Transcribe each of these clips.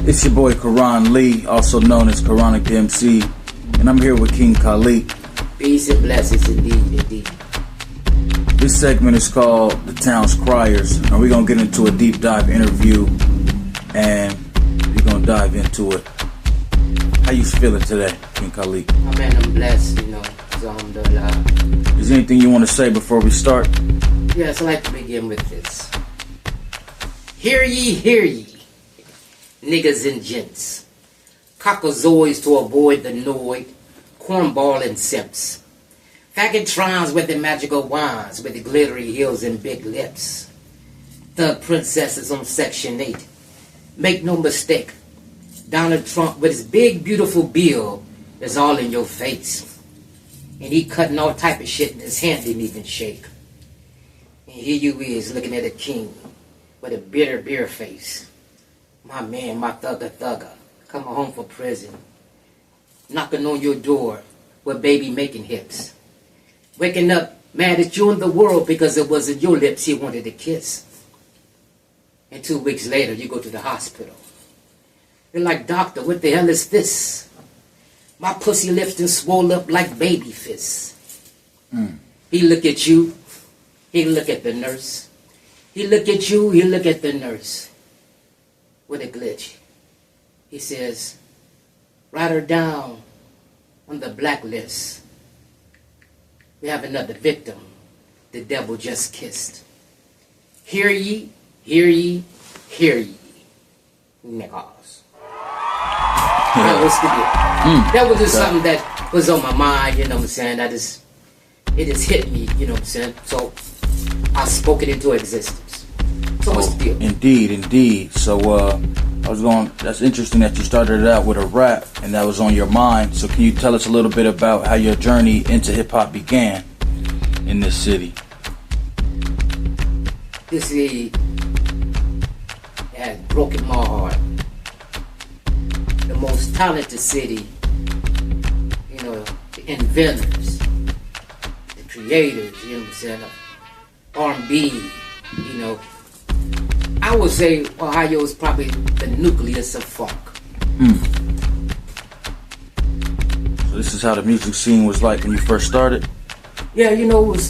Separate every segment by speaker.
Speaker 1: It's your boy Karan Lee, also known as Quranic the MC, and I'm here with King Khalik.
Speaker 2: Peace and blessings indeed.
Speaker 1: This segment is called The Town's Criers, and we're going to get into a deep dive interview, and we're going to dive into it. How you feeling today, King Khalik?
Speaker 2: Oh man, I'm blessed, Alhamdulillah.
Speaker 1: Is there anything you want to say before we start?
Speaker 2: Yes, I'd like to begin with this. Hear ye, niggas and gents, cockazoids to avoid the noid, cornball and simps, faggotrons with the magical wands, with the glittery heels and big lips, thug princesses on Section 8. Make no mistake, Donald Trump with his big beautiful bill is all in your face, and he cutting all type of shit and his hand didn't even shake. And here you is looking at a king with a bitter beer face. My man, my thugger, coming home from prison, knocking on your door with baby making hips, waking up mad at you and the world because it wasn't your lips he wanted to kiss. And 2 weeks later, you go to the hospital. You're like, doctor, what the hell is this? My pussy lips and swole up like baby fists. He look at you, he look at the nurse. He look at you, he look at the nurse. With a glitch. He says, write her down on the blacklist. We have another victim the devil just kissed. Hear ye, niggas. That was just something that was on my mind, you know what I'm saying? It just hit me, you know what I'm saying? So I spoke it into existence. So what's the deal?
Speaker 1: Indeed. So that's interesting that you started it out with a rap and that was on your mind. So can you tell us a little bit about how your journey into hip hop began in this city?
Speaker 2: This city has broken my heart. The most talented city, the inventors, the creators, you know what I'm saying, R&B, I would say Ohio is probably the nucleus of funk.
Speaker 1: So this is how the music scene was like when you first started?
Speaker 2: Yeah, it was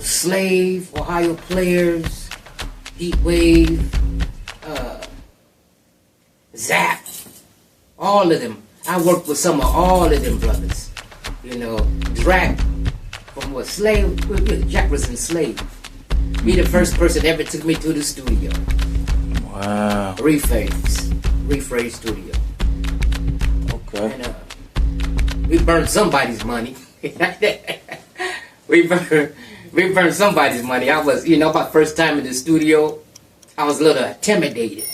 Speaker 2: Slave, Ohio Players, Heat Wave, Zap, all of them. I worked with some of all of them brothers. Drac from what Slave, Jack was in Slave. He the first person ever took me to the studio.
Speaker 1: Wow.
Speaker 2: Rephrase studio.
Speaker 1: Okay.
Speaker 2: And we burned somebody's money. we burned somebody's money. I was, my first time in the studio, I was a little intimidated,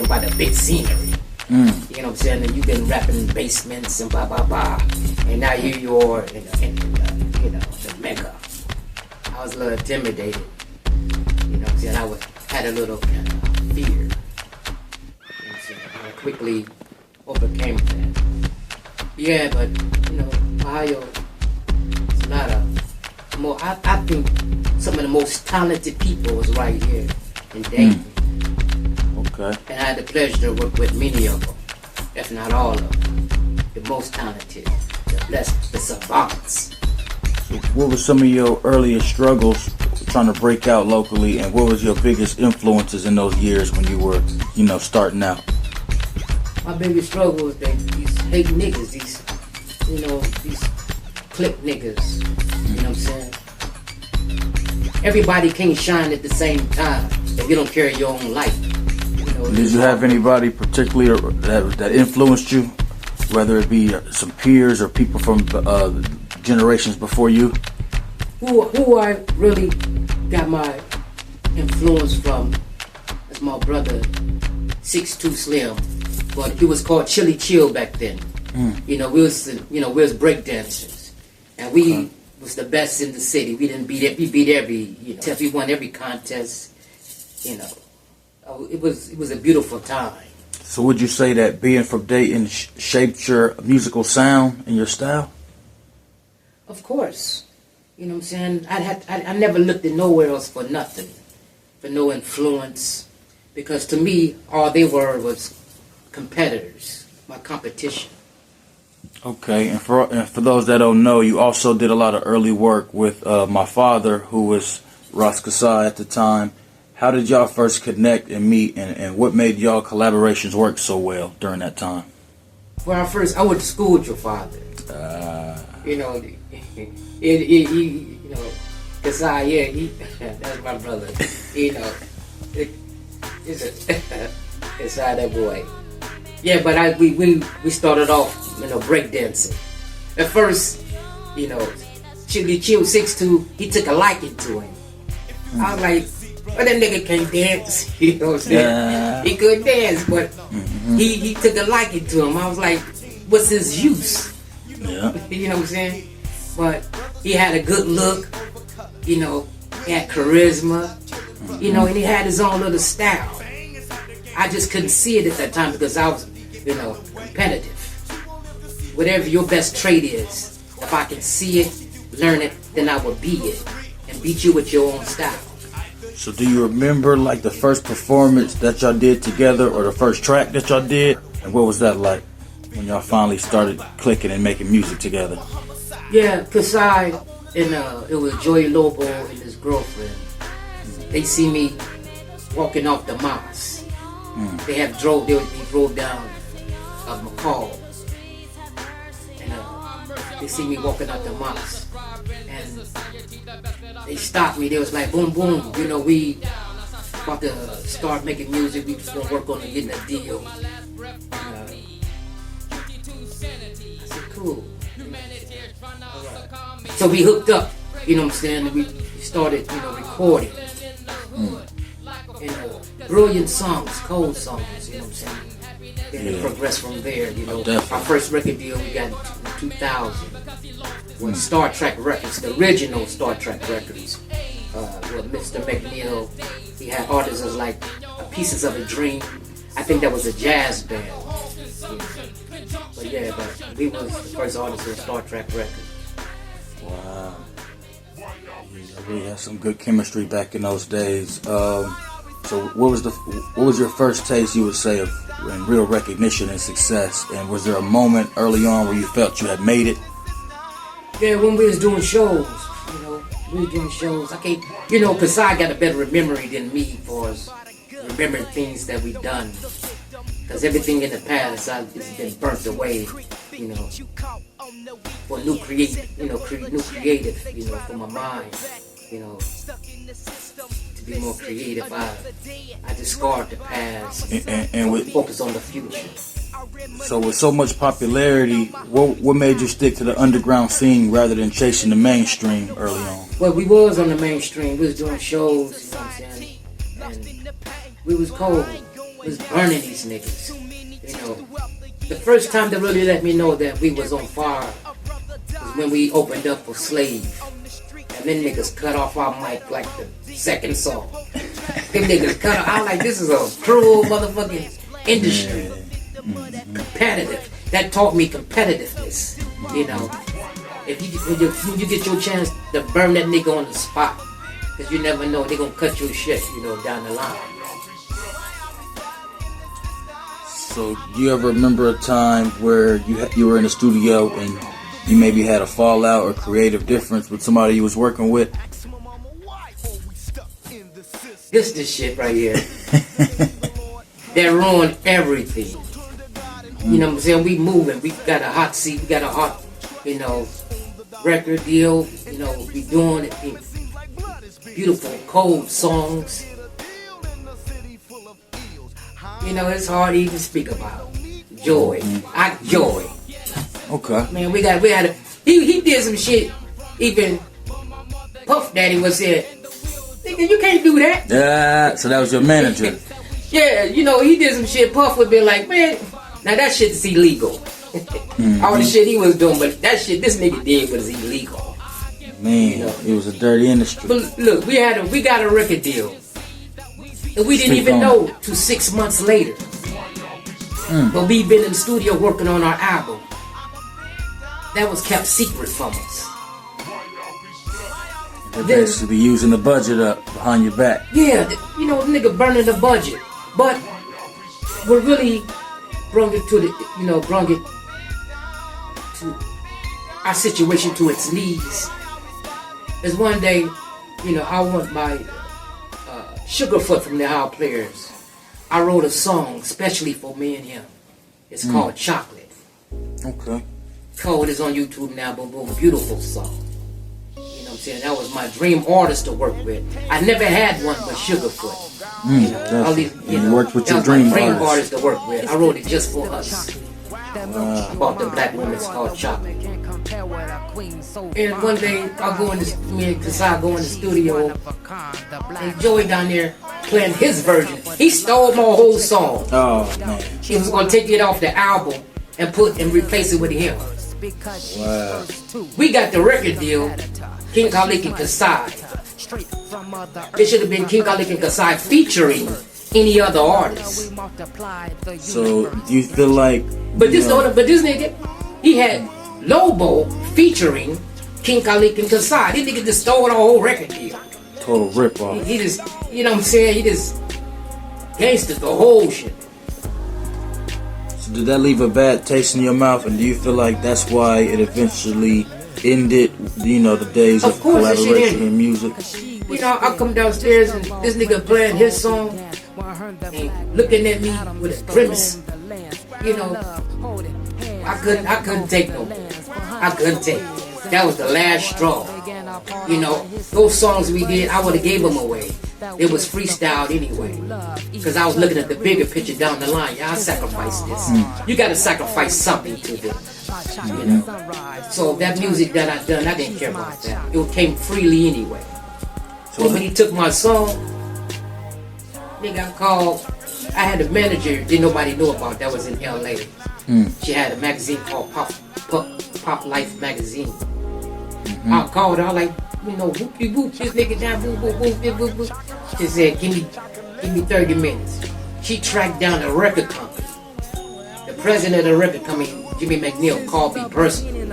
Speaker 2: by the big scenery. You know what I'm saying? And you've been rapping in basements and blah, blah, blah. And now here you are in the mecca. I was a little intimidated. I had a little kind of fear. I quickly overcame that. Yeah, but, Ohio is a lot of more. I think some of the most talented people is right here in Dayton.
Speaker 1: Okay.
Speaker 2: And I had the pleasure to work with many of them, if not all of them. The most talented, the savants.
Speaker 1: So what were some of your earliest struggles trying to break out locally, and what was your biggest influences in those years when you were, starting out?
Speaker 2: My biggest struggle was these hate niggas, these clique niggas, you know what I'm saying? Everybody can't shine at the same time if you don't carry your own light.
Speaker 1: Did you have anybody particularly that influenced you, whether it be some peers or people from generations before you?
Speaker 2: Who I really got my influence from is my brother 6'2" Slim, but he was called Chili Chill back then. We was break dancers, and we was the best in the city. We didn't beat it. We beat every, we won every contest. It was a beautiful time.
Speaker 1: So would you say that being from Dayton shaped your musical sound and your style?
Speaker 2: Of course. You know what I'm saying? I never looked at nowhere else for nothing, for no influence, because to me, all they were was competitors, my competition.
Speaker 1: Okay, and for those that don't know, you also did a lot of early work with my father, who was Ras Kassai at the time. How did y'all first connect and meet, and what made y'all collaborations work so well during that time?
Speaker 2: Well, I went to school with your father. You know, you know, Kassai, yeah, that's my brother. You know, Kassai, that boy. Yeah, but we started off, you know, breakdancing. At first, you know, Chili Chill 6'2", he took a liking to him. I was like, well, that nigga can't dance. You know what I'm saying? He couldn't dance, but he took a liking to him. I was like, what's his use?
Speaker 1: Yeah.
Speaker 2: You know what I'm saying? But he had a good look, you know, he had charisma, you know, and he had his own little style. I just couldn't see it at that time because I was, you know, competitive. Whatever your best trait is, if I can see it, learn it, then I will be it and beat you with your own style.
Speaker 1: So do you remember like the first performance that y'all did together, or the first track that y'all did? And what was that like when y'all finally started clicking and making music together?
Speaker 2: Yeah, Kassai and it was Joey Lobo and his girlfriend. They see me walking off the Moss. They drove down McCall, and they see me walking out the Moss, and they stopped me. They was like, boom, boom, you know, we about to start making music. We just gonna work on getting a deal. I said, cool. Alright. So we hooked up, you know what I'm saying, and we started, you know, recording. And brilliant songs, cold songs, you know what I'm saying. Then it progressed from there, you know. Our first record deal we got in 2000 with Star Trek Records, the original Star Trek Records. With Mr. McNeil, he had artists like Pieces of a Dream. I think that was a jazz band. But yeah, but we was the first artists with Star Trek Records.
Speaker 1: Wow. We had some good chemistry back in those days. So what was your first taste, you would say, of real recognition and success? And was there a moment early on where you felt you had made it?
Speaker 2: Yeah, when we was doing shows, you know, we was doing shows. I can't, you know, Kassai got a better memory than me for us remembering things that we done. Because everything in the past has been burnt away, you know, for new creative, you know, for my mind, you know. Be more creative. I discard the past and focus on the future.
Speaker 1: So with so much popularity, what made you stick to the underground scene rather than chasing the mainstream early on?
Speaker 2: Well, we was on the mainstream. We was doing shows, you know what I'm saying? And we was cold. We was burning these niggas. You know, the first time they really let me know that we was on fire was when we opened up for Slave. And then niggas cut off our mic like the second song. Them niggas cut off. I was like, this is a cruel motherfucking industry. Competitive. That taught me competitiveness. You know, when you get your chance to burn that nigga on the spot, because you never know, they gonna cut your shit, you know, down the line.
Speaker 1: So do you ever remember a time where you were in the studio and you maybe had a fallout or creative difference with somebody you was working with?
Speaker 2: This shit right here. That ruined everything. You know what I'm saying? We moving. We got a hot seat. We got a hot, you know, record deal. You know, we doing it. Beautiful, cold songs. You know, it's hard to even speak about. Joy. Joy.
Speaker 1: Okay.
Speaker 2: Man, we had he did some shit. Even Puff Daddy was there. Nigga, you can't do that.
Speaker 1: Yeah, so that was your manager.
Speaker 2: Yeah, you know, he did some shit. Puff would be like, man, now that shit is illegal. All the shit he was doing, but that shit this nigga did was illegal.
Speaker 1: Man, you know, it was a dirty industry.
Speaker 2: But look, we got a record deal. And we didn't even know till 6 months later. But we've been in the studio working on our album. That was kept secret from us.
Speaker 1: They basically be using the budget up behind your back.
Speaker 2: Yeah, you know, nigga burning the budget. But what really brung it to our situation to its knees. Is one day, I want my Sugarfoot from the How Players. I wrote a song especially for me and him. It's called Chocolate.
Speaker 1: Okay.
Speaker 2: Code is on YouTube now, boom, boom, beautiful song. You know what I'm saying? That was my dream artist to work with. I never had one but Sugarfoot.
Speaker 1: You worked with your dream
Speaker 2: artist to work with. I wrote it just for us. About the black woman. It's called Chocolate. And one day me and Kasai go in the studio, and Joey down there playing his version. He stole my whole song.
Speaker 1: Oh man.
Speaker 2: He was gonna take it off the album and replace it with him.
Speaker 1: Wow.
Speaker 2: We got the record deal, King Kalik and Kasai. It should have been King Kalik and Kasai featuring any other artist.
Speaker 1: So do you feel like?
Speaker 2: But this nigga, he had Lobo featuring King Kalik and Kasai. This nigga just stole the whole record deal.
Speaker 1: Total rip off.
Speaker 2: He just, you know what I'm saying? He just gangstered the whole shit.
Speaker 1: So did that leave a bad taste in your mouth? And do you feel like that's why it eventually ended? The days of collaboration in music.
Speaker 2: I come downstairs and this nigga playing his song and looking at me with a grimace. I couldn't take no more. I couldn't take it. That was the last straw. Those songs we did, I would have gave them away. It was freestyled anyway. Because I was looking at the bigger picture down the line. I sacrificed this. You got to sacrifice something to this. So that music that I done, I didn't care about that. It came freely anyway. So when he took my song, nigga, I called. I had a manager didn't nobody know about that was in LA. She had a magazine called Pop Life magazine. I called her, I was like, whoopie whoop, this nigga down, boop, boop, boop, boop, boop, boop. She said, give me 30 minutes. She tracked down the record company. The president of the record company, Jimmy McNeil, called me personally.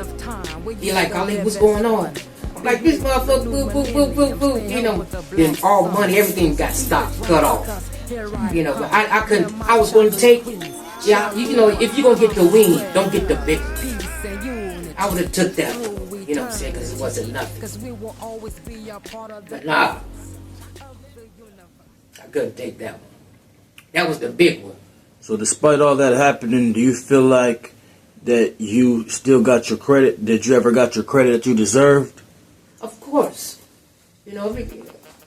Speaker 2: He like, Ali, what's going on? I'm like, this motherfucker, boop, boop, boop, boop, boop. Then all money, everything got stopped, cut off. But I couldn't, I was going to take, if you're going to get the wing, don't get the big one. I would have took that one. You know what I'm saying? Because it wasn't nothing. But nah, I couldn't take that one. That was the big one.
Speaker 1: So despite all that happening, do you feel like that you still got your credit? Did you ever got your credit that you deserved?
Speaker 2: Of course.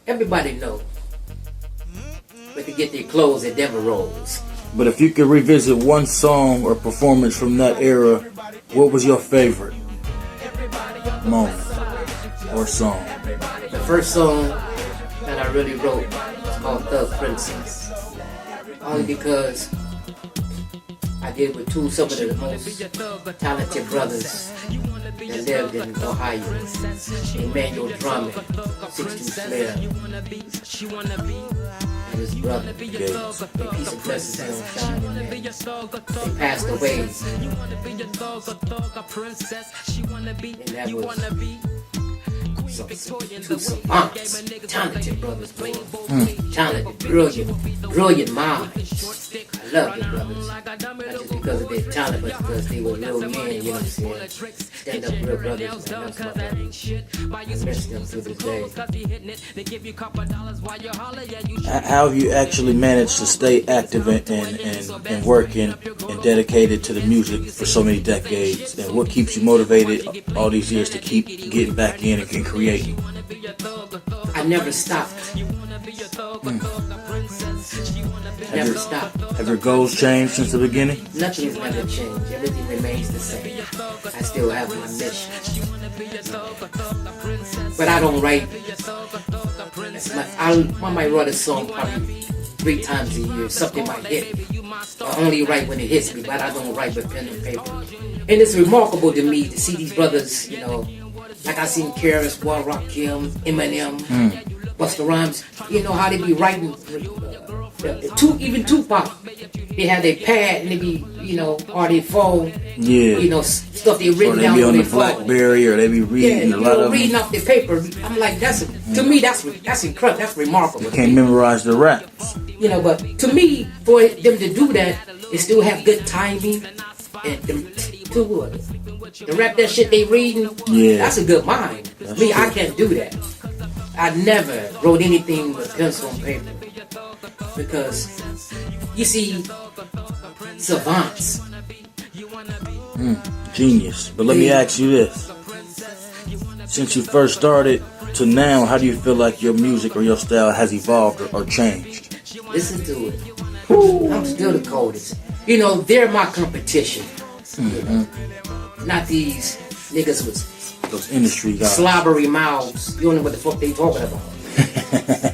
Speaker 2: Everybody knows. But to get their clothes at Denver Rolls.
Speaker 1: But if you could revisit one song or performance from that era, what was your favorite moment or song?
Speaker 2: The first song that I really wrote was called Thug Princess. Only because I did with some of the most talented brothers that lived in Ohio. Emmanuel Drummond, 62 Slayer, and his brother. May peace and blessings be on them. They passed away. And that was two savants, talented brothers, talented, brilliant minds. I love them brothers, not just because of their talent, but because they were real men, you know what I'm saying? Stand up real brothers, man, that's my brother. I miss them to this day.
Speaker 1: How have you actually managed to stay active and working and dedicated to the music for so many decades? And what keeps you motivated all these years to keep getting back in and creating?
Speaker 2: I never stopped. Never stopped.
Speaker 1: Have your goals changed since the beginning?
Speaker 2: Nothing's never changed. Everything remains the same. I still have my mission. But I don't write. I might write a song probably 3 times a year. Something might hit me. I only write when it hits me, but I don't write with pen and paper. And it's remarkable to me to see these brothers, like I seen KRS, One, Rakim, Eminem, Busta Rhymes, how they be writing. Even Tupac, they have their pad and they be, or their phone.
Speaker 1: Yeah.
Speaker 2: Stuff they
Speaker 1: Or
Speaker 2: written
Speaker 1: they
Speaker 2: down
Speaker 1: be on the
Speaker 2: their phone.
Speaker 1: BlackBerry, or they be reading a lot of
Speaker 2: reading
Speaker 1: them.
Speaker 2: off the paper. I'm like, to me, that's incredible. That's remarkable.
Speaker 1: Can't memorize the raps.
Speaker 2: But to me, for them to do that, they still have good timing and to rap that shit they reading.
Speaker 1: Yeah.
Speaker 2: That's a good mind. Me, I can't do that. I never wrote anything with pencil and paper because you see, savants.
Speaker 1: Genius. But let me ask you this. Since you first started to now, how do you feel like your music or your style has evolved or changed?
Speaker 2: Listen to it. I'm still the coldest. They're my competition. Not these niggas with
Speaker 1: Those industry guys.
Speaker 2: slobbery mouths. You don't know what the fuck they talking about.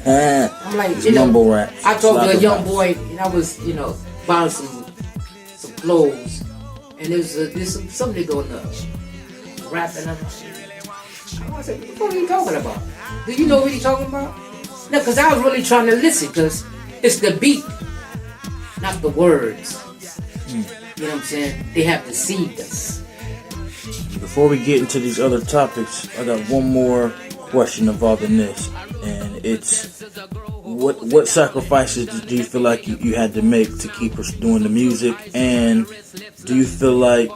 Speaker 2: I'm like,
Speaker 1: mumble rap.
Speaker 2: I talked to a young
Speaker 1: raps.
Speaker 2: boy and I was, buying some clothes. And there's some nigga on the rapping. I said, what the fuck are you talking about? Do you know what he's talking about? No, because I was really trying to listen, because it's the beat, not the words. You know what I'm saying? They have deceived us.
Speaker 1: Before we get into these other topics, I got one more question involved in this. And it's, what sacrifices do you feel like you had to make to keep us doing the music? And do you feel like,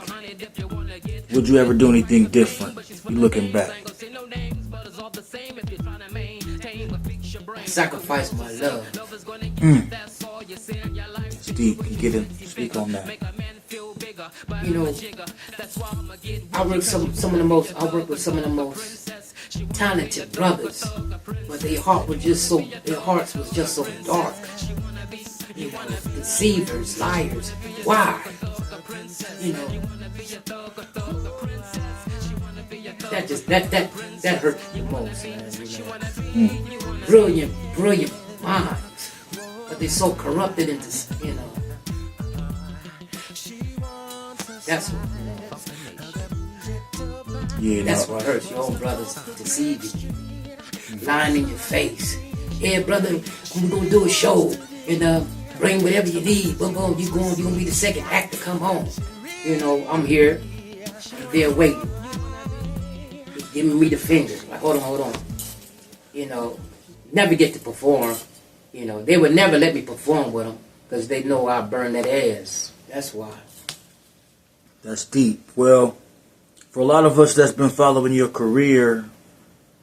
Speaker 1: would you ever do anything different looking back?
Speaker 2: Sacrifice my love.
Speaker 1: Steve, speak on that.
Speaker 2: I work with some of the most talented brothers, but their hearts was just so dark. Deceivers, liars. Why? That hurt the most, man. Brilliant minds, but they're so corrupted into, That's what.
Speaker 1: Yeah,
Speaker 2: That's what hurts. Your own brothers deceive you, lying in your face. Yeah, brother, I'm gonna do a show and bring whatever you need. Boom, boom. You gonna be the second act to come home. I'm here. They're waiting, giving me the finger. Like, hold on. Never get to perform. They would never let me perform with them because they know I burn that ass. That's why.
Speaker 1: That's deep. Well, for a lot of us that's been following your career,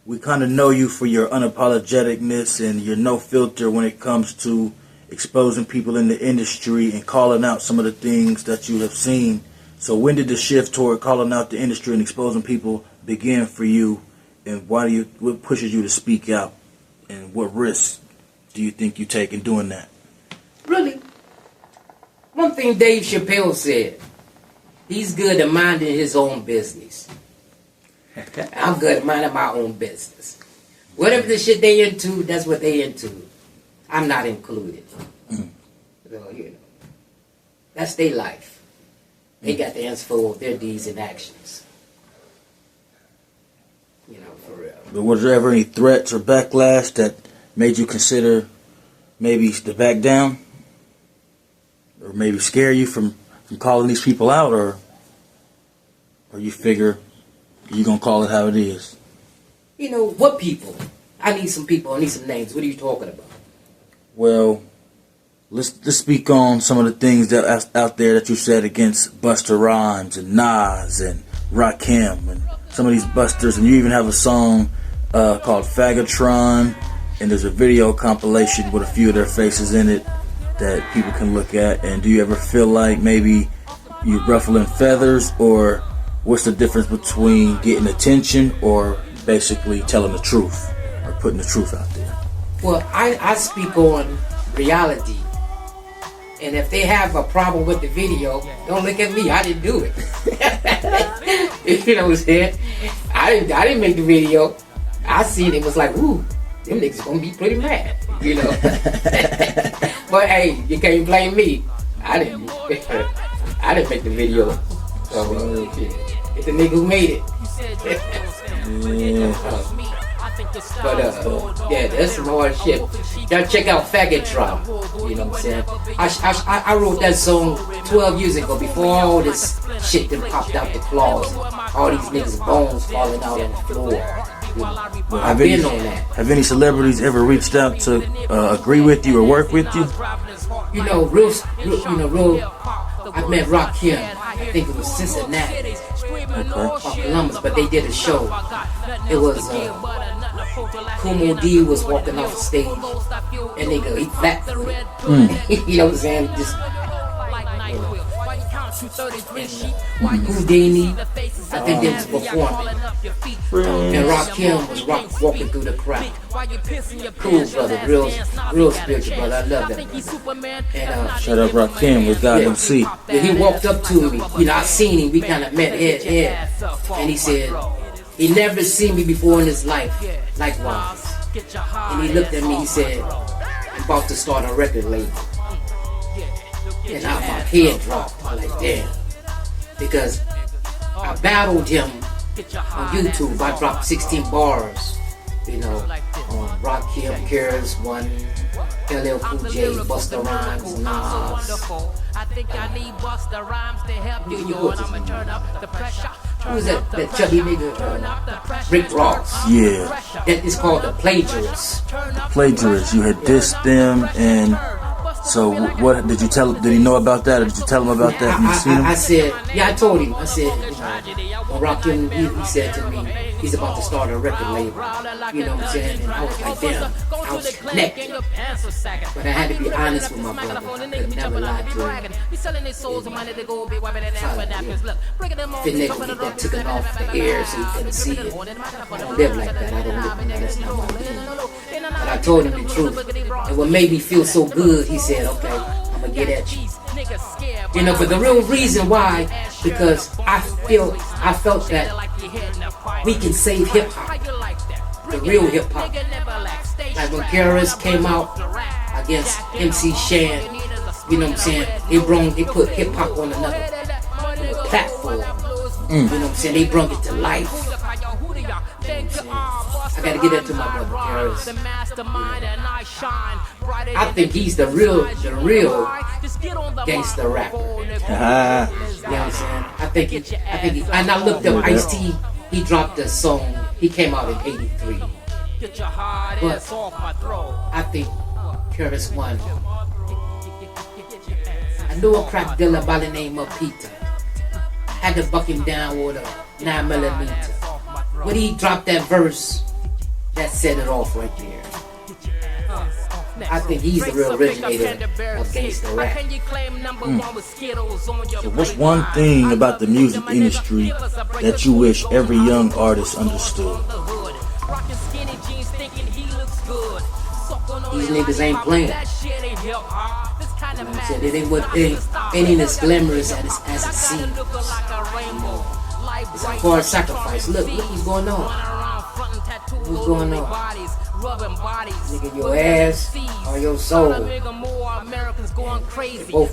Speaker 1: we kind of know you for your unapologeticness and your no filter when it comes to exposing people in the industry and calling out some of the things that you have seen. So when did the shift toward calling out the industry and exposing people begin for you, and what pushes you to speak out, and what risks do you think you take in doing that?
Speaker 2: Really? One thing Dave Chappelle said, he's good at minding his own business. I'm good at minding my own business. Whatever the shit they into, that's what they into. I'm not included. So, that's their life. They got the answer for their deeds and actions. For real.
Speaker 1: But was there ever any threats or backlash that made you consider maybe to back down? Or maybe scare you from calling these people out? Or you figure you're going to call it how it is?
Speaker 2: What people? I need some people. I need some names. What are you talking about?
Speaker 1: Well, let's speak on some of the things that out there that you said against Busta Rhymes and Nas and Rakim and some of these busters, and you even have a song called Faggotron, and there's a video compilation with a few of their faces in it that people can look at. And do you ever feel like maybe you ruffling feathers, or what's the difference between getting attention or basically telling the truth or putting the truth out there?
Speaker 2: Well, I speak on reality. And if they have a problem with the video, don't look at me. I didn't do it. You know what I'm saying? I didn't make the video. I seen it, was like, ooh, them niggas gonna be pretty mad. But hey, you can't blame me. I didn't make the video. So, it's the nigga who made it. But yeah, that's some hard shit. Y'all check out Faggot Drop. You know what I'm saying? I wrote that song 12 years ago before all this shit that popped out the closet. All these niggas' bones falling out on the floor. You know, I've been on that.
Speaker 1: Have any celebrities ever reached out to agree with you or work with you?
Speaker 2: You know, I met Rakim. I think it was Cincinnati or Columbus, but they did a show. It was Kumo D was walking off the stage, and they go, he flat. You know what I'm saying? Just Houdini, I think they was performing, and Rakim was walking through the crowd. Cool brother, real spiritual brother. I love that brother. And
Speaker 1: shout out Rakim with God MC.
Speaker 2: He walked up to me. You know, I seen him. We kind of met head to head, and he said he never seen me before in his life. Likewise, and he looked at me. He said, "I'm about to start a record label." And my head dropped. I'm like, damn. Because I battled him on YouTube. I dropped 16 bars, you know, on Rakim, Kers, One, LL Cool J, Busta Rhymes, Nas. I think I need Busta Rhymes to help you. I'ma turn up the pressure. Who's that chubby nigga? Rick Ross.
Speaker 1: Yeah.
Speaker 2: That is called the Plagiarist.
Speaker 1: Plagiarist. You had dissed them, and so what did you tell? Did he know about that, or did you tell him about that? You seen him?
Speaker 2: I said, yeah, I told him. I said, you know, Rakim, he said to me, he's about to start a record label. You know what I'm saying? And I was like, damn, I was connected. But I had to be honest with my brother. I could never lie to him. The nigga that took it off the air so he couldn't see it. I don't live like that. I don't live like that. That's not my business. But I told him the truth. And what made me feel so good, he said, okay, I'm going to get at you. You know, but the real reason why, because I felt that we can save hip hop, the real hip hop. Like when KRS came out against MC Shan, you know what I'm saying? They put hip hop on another platform. You know what I'm saying? They brought it to life. I gotta get that to my brother KRS. I think he's the real gangster rapper. You know what I'm saying? I think he, and I looked up Ice-T. He dropped a song. He came out in '83. But I think KRS won. I knew a crack dealer by the name of Peter. Had to buck him down with a 9mm. When he dropped that verse, that set it off right there. I think he's the real originator of gangsta rap.
Speaker 1: So what's one thing about the music industry that you wish every young artist understood?
Speaker 2: These niggas ain't playing. It ain't as glamorous as it seems. It's a hard sacrifice. Look what's going on. What's going on? Nigga, your ass or your soul. Both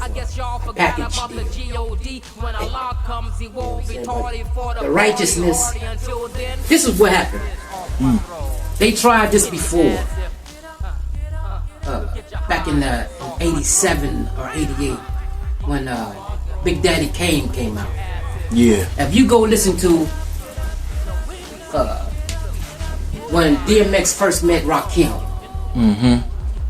Speaker 2: package deal. The righteousness. This is what happened. They tried this before. Back in 87 or 88 when Big Daddy Kane came out.
Speaker 1: Yeah.
Speaker 2: If you go listen to when DMX first met Rakim,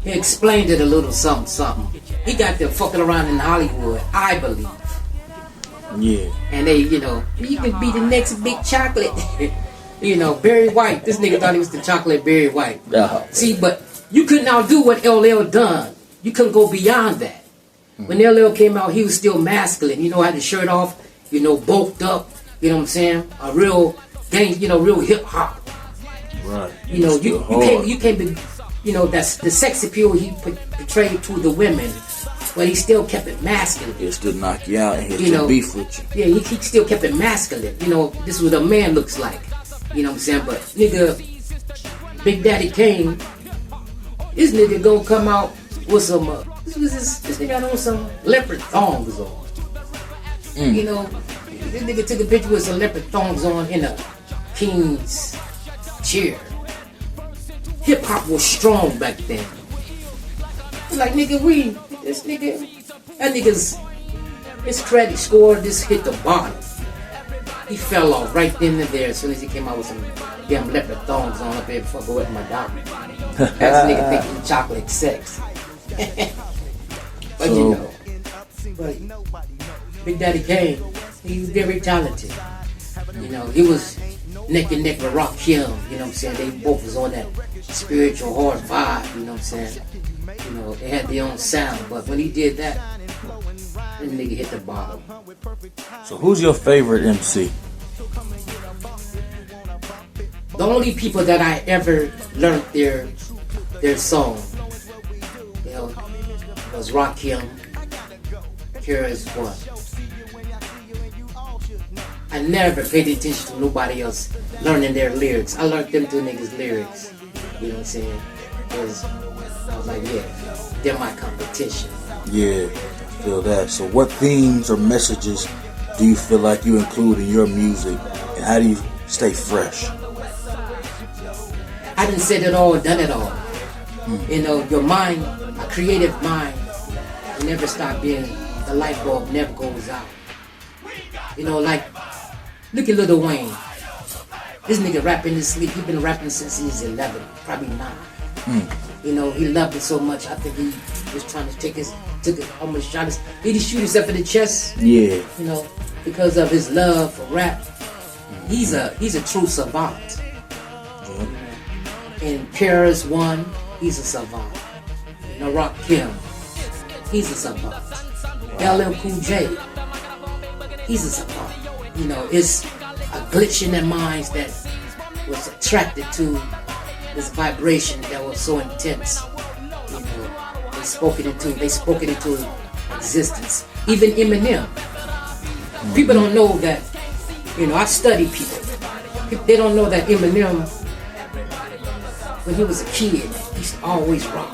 Speaker 2: he explained it a little something. He got them fucking around in Hollywood, I believe.
Speaker 1: Yeah.
Speaker 2: And they, you know, you could be the next big chocolate. You know, Barry White. This nigga thought he was the chocolate Barry White. See, but you couldn't outdo what LL done. You couldn't go beyond that. When LL came out, he was still masculine. You know, had the shirt off, you know, bulked up. You know what I'm saying? A real gang, you know, real hip hop.
Speaker 1: Right.
Speaker 2: You know, you can't be, you know, that's the sex appeal he portrayed to the women, but he still kept it masculine.
Speaker 1: He'll still knock you out and hit your beef with you.
Speaker 2: Yeah, he still kept it masculine. You know, this is what a man looks like. You know what I'm saying? But nigga, Big Daddy Kane, this nigga gonna come out with some, this nigga got on some leopard thongs on. You know, this nigga took a picture with some leopard thongs on in a king's chair. hip hop was strong back then. Like that nigga's his credit score just hit the bottom. He fell off right then and there as soon as he came out with some damn leopard thongs on up there before I go with my doctor. That's a nigga thinking chocolate sex. But you know, but Big Daddy Kane, he was very talented. You know, he was neck and neck with Rakim, you know what I'm saying? They both was on that spiritual hard vibe, you know what I'm saying? You know, they had their own sound, but when he did that nigga hit the bottom.
Speaker 1: So who's your favorite MC?
Speaker 2: The only people that I ever learned their song, you know, was Rakim, CRIER's one. I never paid attention to nobody else learning their lyrics. I learned them two niggas' lyrics. You know what I'm saying? Because I was like, yeah, they're my competition.
Speaker 1: Yeah, I feel that. So what themes or messages do you feel like you include in your music? And how do you stay fresh?
Speaker 2: I done said it all, done it all. You know, your mind, a creative mind, will never stop being, the light bulb never goes out. You know, like, look at Lil Wayne. This nigga rapping his sleep. He been rapping since he's 11, probably 9. You know, he loved it so much. I think he was trying to almost shot his. Did he shoot himself in the chest?
Speaker 1: Yeah.
Speaker 2: You know, because of his love for rap. He's a true savant. And Paris one, he's a savant. You know, Rakim, he's a savant. LL Cool J, he's a savant. You know, it's a glitch in their minds that was attracted to this vibration that was so intense. You know, they spoke it into existence. Even Eminem. People don't know that, you know, I study people. They don't know that Eminem, when he was a kid, he used to always rock.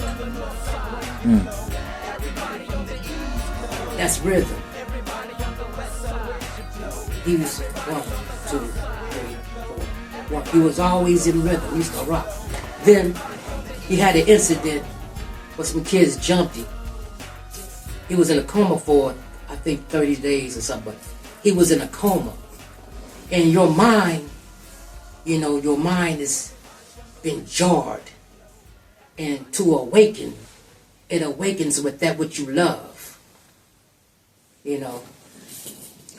Speaker 2: That's rhythm. He was 1, 2, 3, 4. He was always in rhythm. He used to rock. Then he had an incident where some kids jumped him. He was in a coma for, I think, 30 days or something. But he was in a coma. And your mind, you know, your mind has been jarred. And to awaken, it awakens with that which you love. You know.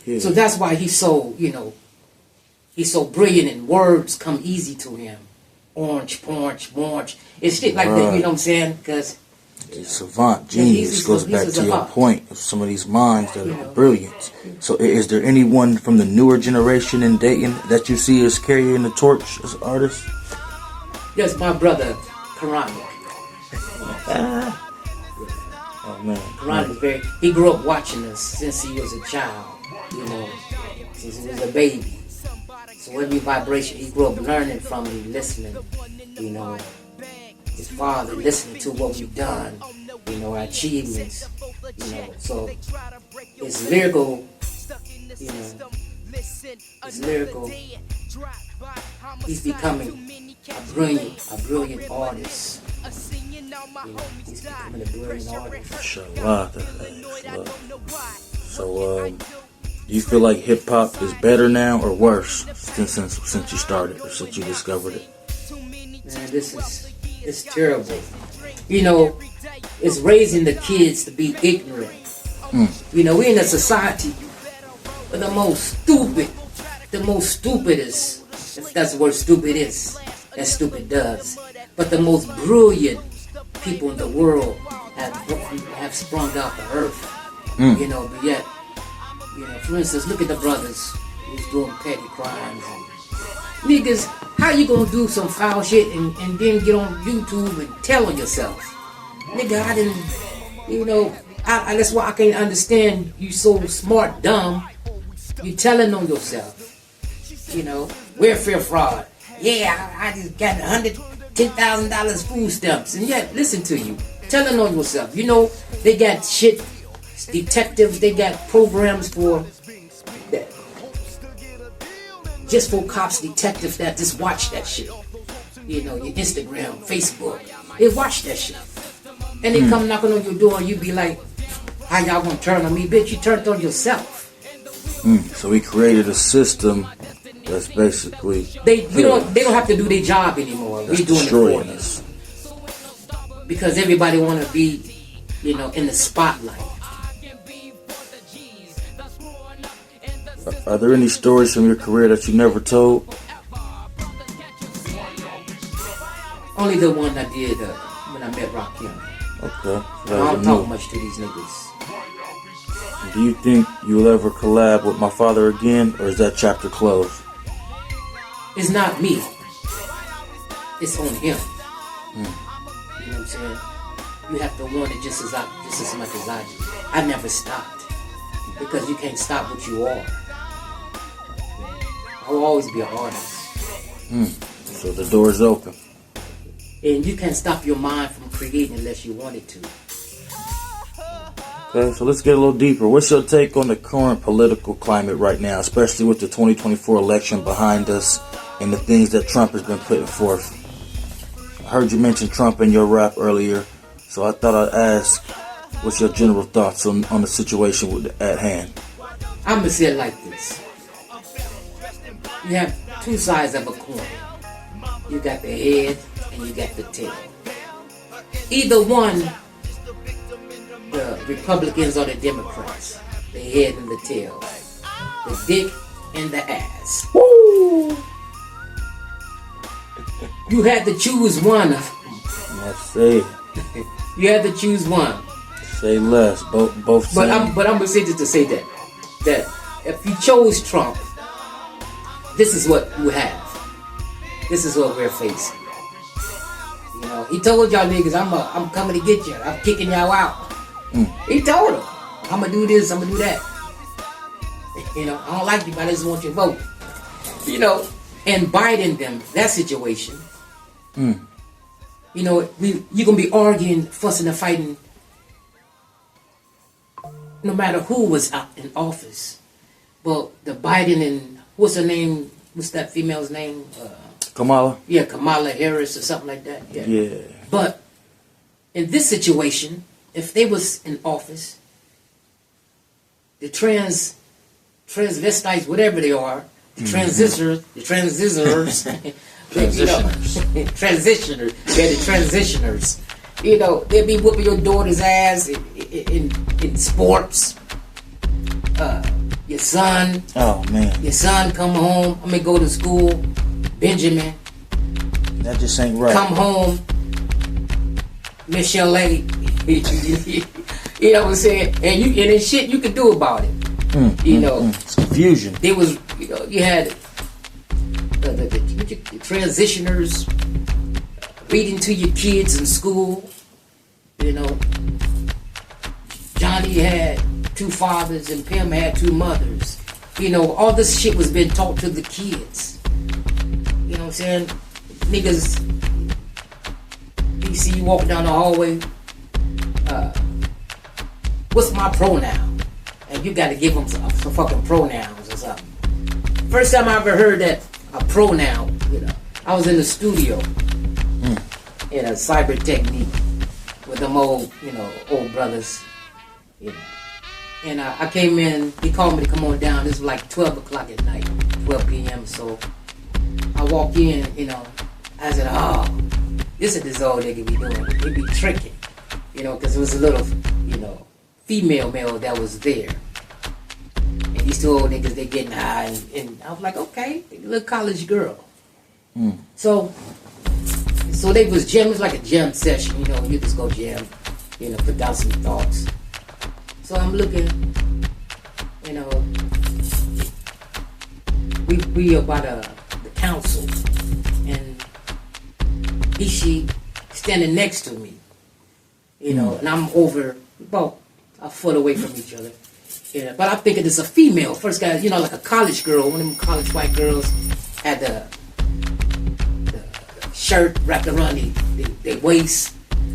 Speaker 2: Yeah. So that's why he's so, you know, he's so brilliant and words come easy to him. Orange. It's shit like that, you know what I'm saying? Because
Speaker 1: savant, genius, goes back to your point of some of these minds that are brilliant. So is there anyone from the newer generation in Dayton that you see as carrying the torch as artists?
Speaker 2: Yes, my brother, Karan.
Speaker 1: Oh man.
Speaker 2: Karan is he grew up watching us since he was a child, you know, since he was a baby. So every vibration, he grew up learning from me, listening, you know. His father listening to what we've done, you know, our achievements, you know. So it's lyrical, you know, it's lyrical. He's becoming a brilliant artist. You know, he's becoming a brilliant artist.
Speaker 1: Inshallah. So, do you feel like hip hop is better now or worse since you started or since you discovered it?
Speaker 2: Man, it's terrible. You know, it's raising the kids to be ignorant. You know, we're in a society where the most stupidest, if that's the word stupid is, that stupid does. But the most brilliant people in the world have sprung out the earth. You know, but yet, you know, for instance, look at the brothers who's doing petty crimes. Niggas, how you gonna do some foul shit and then get on YouTube and tell on yourself? Nigga, I didn't, you know, that's why I can't understand you so smart, dumb. You telling on yourself. You know, welfare fraud. Yeah, I just got $10,000 food stamps. And yet, listen to you. Telling on yourself. You know, they got shit, detectives, they got programs for that. Just for cops, detectives that just watch that shit. you know, your Instagram, Facebook. They watch that shit. And they come knocking on your door and you be like, how y'all gonna turn on me? Bitch, you turned on yourself.
Speaker 1: So we created a system that's basically
Speaker 2: They don't have to do their job anymore. We doing it for them.
Speaker 1: us.
Speaker 2: Because everybody wanna be, you know, in the spotlight.
Speaker 1: Are there any stories from your career that you never told?
Speaker 2: Only the one I did when I met Rock Young.
Speaker 1: Okay.
Speaker 2: I don't talk much to these niggas.
Speaker 1: Do you think you'll ever collab with my father again, or is that chapter closed?
Speaker 2: It's not me. It's on him. You know what I'm saying? You have to want it just as much as I do. I never stopped. Because you can't stop what you are. I will always be an artist.
Speaker 1: So the door's open.
Speaker 2: And you can't stop your mind from creating unless you want it to.
Speaker 1: Okay, so let's get a little deeper. What's your take on the current political climate right now, especially with the 2024 election behind us and the things that Trump has been putting forth? I heard you mention Trump in your rap earlier, so I thought I'd ask, what's your general thoughts on the situation at hand?
Speaker 2: I'm going to say it like this. You have two sides of a coin. You got the head and you got the tail. Either one, the Republicans or the Democrats, the head and the tail, the dick and the ass.
Speaker 1: Woo!
Speaker 2: You had to choose one.
Speaker 1: Let's say,
Speaker 2: You had to choose one.
Speaker 1: say less. Both.
Speaker 2: But I'm gonna say this to say that if you chose Trump, this is what you have. This is what we're facing. You know, he told y'all niggas, I'm coming to get you. I'm kicking y'all out. He told them, I'm gonna do this, I'm gonna do that. You know, I don't like you, but I just want your vote. You know, and Biden them, that situation. You know, you're gonna be arguing, fussing and fighting no matter who was out in office. But the Biden and what's her name? What's that female's name?
Speaker 1: Kamala?
Speaker 2: Yeah, Kamala Harris or something like that.
Speaker 1: Yeah.
Speaker 2: But in this situation, if they was in office, the transvestites, whatever they are, the transitioners, transitioners, they're the transitioners. You know, they'll be whooping your daughter's ass in sports. Your son.
Speaker 1: Oh man.
Speaker 2: Your son come home. Go to school. Benjamin.
Speaker 1: That just ain't right.
Speaker 2: Come home. Michelle A. You know what I'm saying? And there's shit you can do about it. You know.
Speaker 1: It's confusion.
Speaker 2: There was, you know, you had the transitioners reading to your kids in school. You know, Johnny had 2 fathers and Pam had 2 mothers. You know, all this shit was being taught to the kids. You know what I'm saying? Niggas, you see you walk down the hallway, what's my pronoun? And you gotta give them some fucking pronouns or something. First time I ever heard that, a pronoun, you know, I was in the studio in a cyber technique with them old brothers, you know. And I came in, he called me to come on down. This was like 12 o'clock at night, 12 p.m. So I walk in, you know, I said, oh, this is this old nigga be doing. He be tricking, you know, because it was a little, you know, female male that was there. And these 2 old niggas, they getting high. And I was like, okay, little college girl. So they was jamming. It was like a jam session, you know, you just go jam, you know, put down some thoughts. So I'm looking, you know, we about the council, and she standing next to me, you know, and I'm over about a foot away from each other. Yeah, but I'm thinking it's a female. First guy, you know, like a college girl, one of them college white girls had the shirt wrapped around their waist,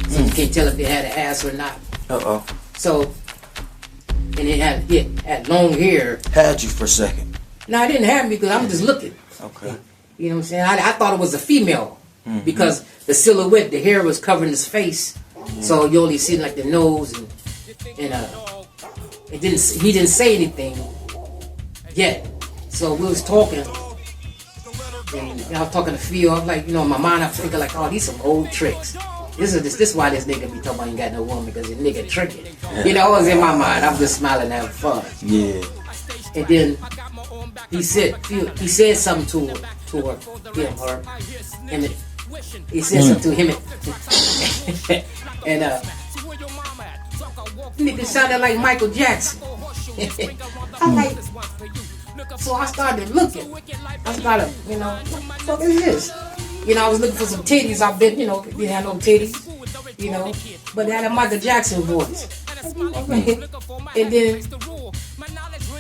Speaker 2: so you can't tell if they had an ass or not. So. And it had long hair.
Speaker 1: Had you for a second.
Speaker 2: No, I didn't have me because I'm just looking.
Speaker 1: Okay.
Speaker 2: You know what I'm saying? I thought it was a female. because the silhouette, the hair was covering his face, so you only see like the nose and he didn't say anything yet. So we was talking, and I was talking to Phil. I was like, in my mind, I'm thinking like, oh, these some old tricks. This is why this nigga be talking about ain't got no woman, because this nigga tricking. It was in my mind. I'm just smiling and having fun.
Speaker 1: Yeah. And
Speaker 2: then he said something to her, and he said something to him, and nigga sounded like Michael Jackson. I'm like, so I started looking. I started, what the fuck is this? I was looking for some titties. I bet, didn't have no titties, but they had a Michael Jackson voice. And then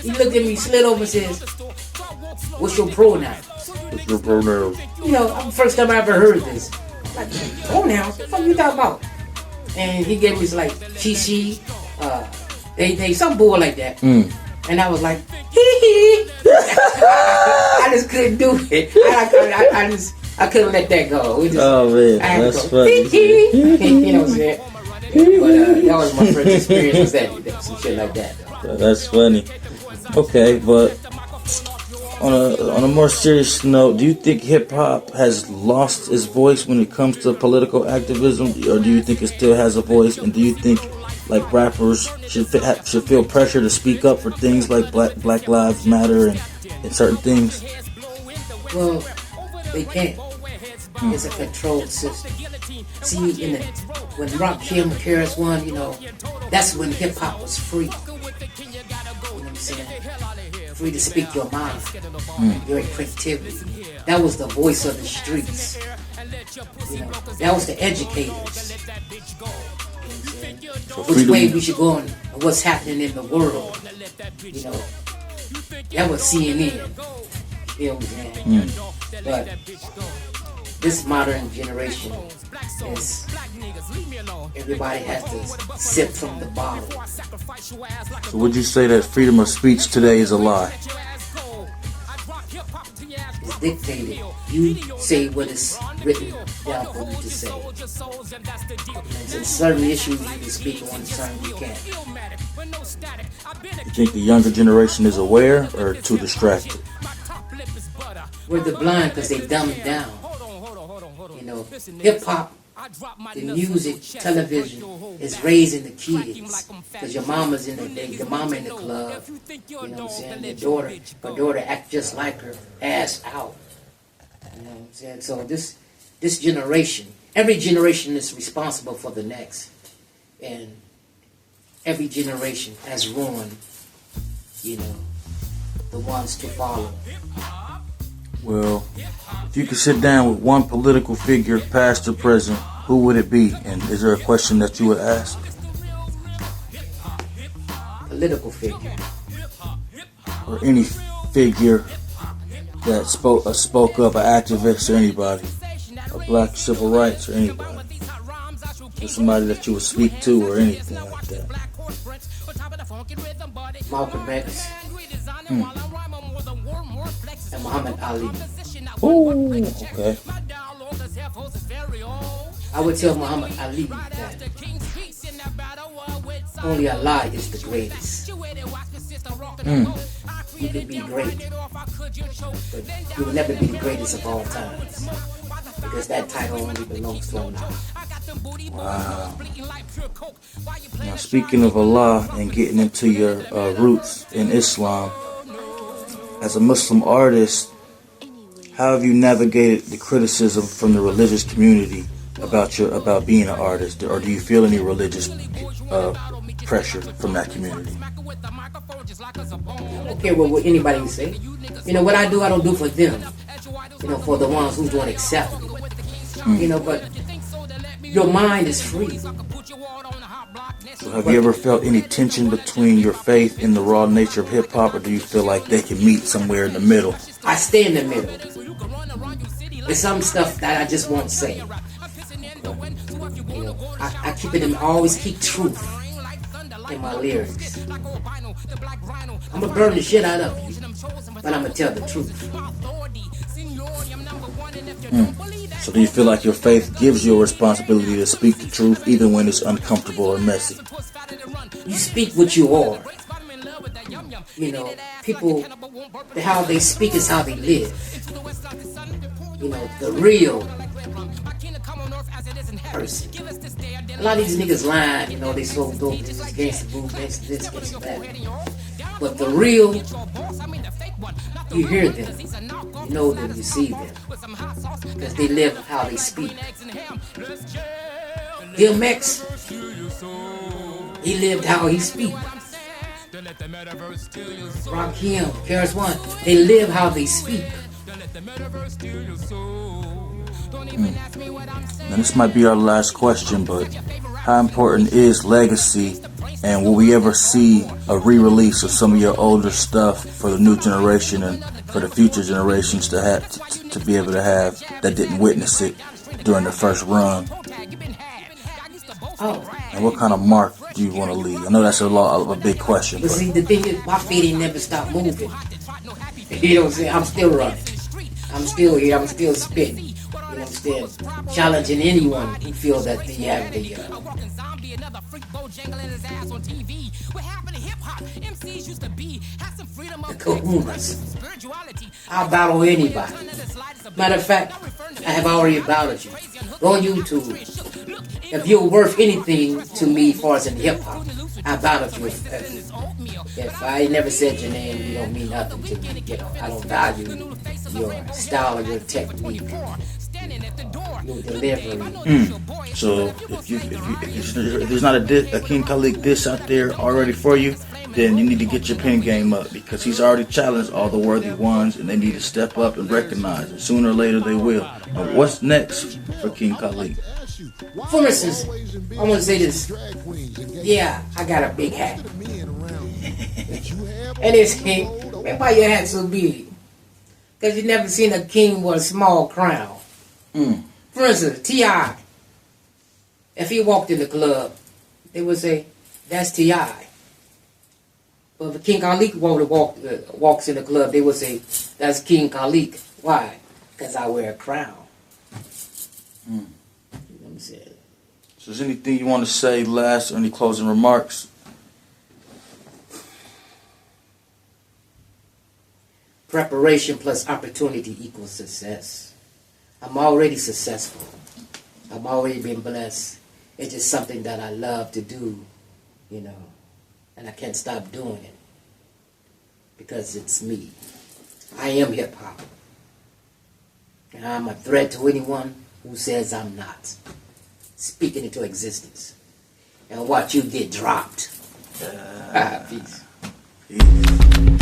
Speaker 2: he looked at me, slid over and says, what's your pronoun?
Speaker 1: What's your pronoun?
Speaker 2: First time I ever heard this. Like, pronouns? What the fuck you talking about? And he gave me like, she, they, some bull like that. And I was like, hee hee. I just couldn't do it. I couldn't let that go.
Speaker 1: Oh man, that's funny.
Speaker 2: You know what I'm saying? But that was my first experience with that, some shit like that.
Speaker 1: That's funny. Okay, but on a more serious note, do you think hip hop has lost its voice when it comes to political activism, or do you think it still has a voice? And do you think like rappers should feel pressure to speak up for things like Black Lives Matter and certain things?
Speaker 2: Well, they can't. It's a controlled system. See, when Rock Kim KRS One, that's when hip hop was free. You know what I'm saying? Free to speak your mind, your creativity. That was the voice of the streets. That was the educators. Which way we should go and what's happening in the world. That was CNN. You know what I'm saying? But this modern generation is everybody has to sip from the bottle.
Speaker 1: So would you say that freedom of speech today is a lie?
Speaker 2: It's dictated. You say what is written down for you to say. And in certain issues you can speak on, certain you can't.
Speaker 1: You think the younger generation is aware or too distracted?
Speaker 2: We're the blind because they dumb it down. Hip hop, the music, television is raising the kids. Because your mama's in the mama in the club. You know what I'm saying? Her daughter act just like her, ass out. You know what I'm saying? So this generation, every generation is responsible for the next. And every generation has ruined, the ones to follow.
Speaker 1: Well, if you could sit down with one political figure, past or present, who would it be? And is there a question that you would ask?
Speaker 2: Political figure.
Speaker 1: Or any figure that spoke up, an activist or anybody, a black civil rights or anybody. Or somebody that you would speak to or anything like that.
Speaker 2: Malcolm X. And Muhammad Ali.
Speaker 1: Ooh, okay.
Speaker 2: I would tell Muhammad Ali that only Allah is the greatest. You can be great, but you will never be the greatest of all times, because that title only belongs to Allah.
Speaker 1: Wow. Now, speaking of Allah and getting into your roots in Islam, as a Muslim artist, how have you navigated the criticism from the religious community about being an artist, or do you feel any religious pressure from that community?
Speaker 2: I don't care what anybody can say. What I do, I don't do for them. For the ones who don't accept me. But your mind is free.
Speaker 1: So have you ever felt any tension between your faith and the raw nature of hip-hop, or do you feel like they can meet somewhere in the middle?
Speaker 2: I stay in the middle. There's some stuff that I just won't say. I keep it in, I always keep truth in my lyrics. I'm gonna burn the shit out of you, but I'm gonna tell the truth.
Speaker 1: So do you feel like your faith gives you a responsibility to speak the truth even when it's uncomfortable or messy?
Speaker 2: You speak what you are. You know, people, how they speak is how they live. You know, the real person. A lot of these niggas lying, you know, they so dope, this is gangsta move, gangsta this, gangsta that. But the real, you hear them, you know them, you see them. Because they live how they speak. DMX, he lived how he speak. Rakim, Karis One, they live how they speak.
Speaker 1: Now this might be our last question, but how important is legacy, and will we ever see a re-release of some of your older stuff for the new generation and for the future generations to have to be able to have that didn't witness it during the first run?
Speaker 2: Oh.
Speaker 1: And what kind of mark do you want to leave? I know that's a big question.
Speaker 2: But see, the thing is, my feet ain't never stopped moving. You know what I'm saying? I'm still running. I'm still here. I'm still spitting. You know what I'm saying? Challenging anyone who feels that they have the kahunas. I'll battle anybody. Matter of fact, I have already battled you. Go on YouTube. If you're worth anything to me as far as in hip-hop, I battled you. If I never said your name, you don't mean nothing to me. You know, I don't value your style or your technique, your delivery.
Speaker 1: So if there's not a King Khalid diss out there already for you, then you need to get your pen game up, because he's already challenged all the worthy ones, and they need to step up and recognize it. Sooner or later they will. But what's next for King Khalid?
Speaker 2: For instance, I want to say this. Yeah, I got a big hat. And it's king. Man, why your hat so big? Because you never seen a king with a small crown. For instance, T.I. If he walked in the club, they would say, that's T.I. But if King Khalid walks in the club, they would say, that's King Khalid. Why? Because I wear a crown. You know what I'm saying?
Speaker 1: So is there anything you want to say last, or any closing remarks?
Speaker 2: Preparation plus opportunity equals success. I'm already successful. I've already been blessed. It's just something that I love to do, you know, and I can't stop doing it because it's me. I am hip-hop. And I'm a threat to anyone who says I'm not. Speaking into existence. And watch you get dropped. Peace.
Speaker 1: Peace.